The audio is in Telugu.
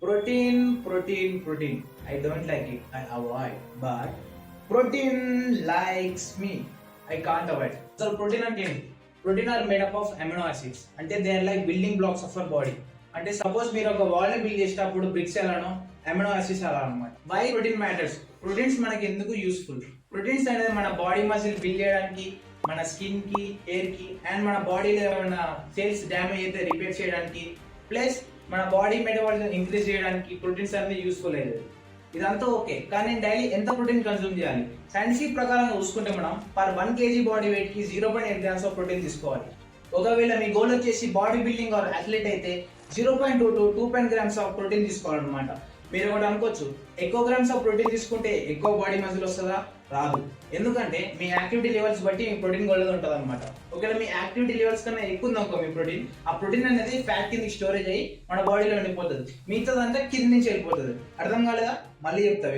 Protein. I don't like it. I avoid. But protein likes me. I can't avoid. So protein అంటే ఏంటి? Protein are made up of amino acids. అంటే they are like building blocks of our body. అంటే సపోజ్ మీరు ఒక వాల్ ని బిల్డ్ చేసేటప్పుడు బ్రిక్స్ ఎలానో అమినో యాసిడ్స్ అలా అనమాట. Why protein matters? ప్రోటీన్స్ మనకి ఎందుకు యూస్ఫుల్? ప్రోటీన్స్ అనేది మన బాడీ మజిల్ బిల్డ్ చేయడానికి, మన స్కిన్ కి, హెయిర్ కి అండ్ మన బాడీలో ఏమైనా సెల్స్ డ్యామేజ్ అయితే రిపేర్ చేయడానికి, ప్లస్ మన బాడీ మెటబాలిజం ఇంక్రీజ్ చేయడానికి ప్రోటీన్స్ అనేది యూస్ఫుల్ అయ్యేది. ఇదంతా ఓకే, కానీ డైలీ ఎంత ప్రోటీన్ కన్సూమ్ చేయాలి? సైంటిఫిక్ ప్రకారం చూసుకుంటే మనం పర్ 1 kg బాడీ వెయిట్ కి 0.8 grams ఆఫ్ ప్రోటీన్ తీసుకోవాలి. ఒకవేళ మీ గోల్ వచ్చేసి బాడీ బిల్డింగ్ ఆర్ అథ్లెట్ అయితే 0.2 to 2 grams ఆఫ్ ప్రోటీన్ తీసుకోవాలన్నమాట. మీరు ఒకటి అనుకోవచ్చు, ఎక్కువ గ్రామ్స్ ఆఫ్ ప్రోటీన్ తీసుకుంటే ఎక్కువ బాడీ మజిల్ వస్తుందా? రాదు. ఎందుకంటే మీ యాక్టివిటీ లెవెల్స్ బట్టి మీ ప్రోటీన్ గోల్డ్ ఉంటుంది అనమాట. ఒకవేళ మీ యాక్టివిటీ లెవెల్స్ కన్నా ఎక్కువ ఉందనుకో మీ ప్రోటీన్, ఆ ప్రోటీన్ అనేది ఫ్యాట్ కింద స్టోరేజ్ అయ్యి మన బాడీలో ఉండిపోతుంది. మిగతాదంతా కింద నుంచి వెళ్ళిపోతుంది. అర్థం కాలేదా? మళ్ళీ చెప్తా.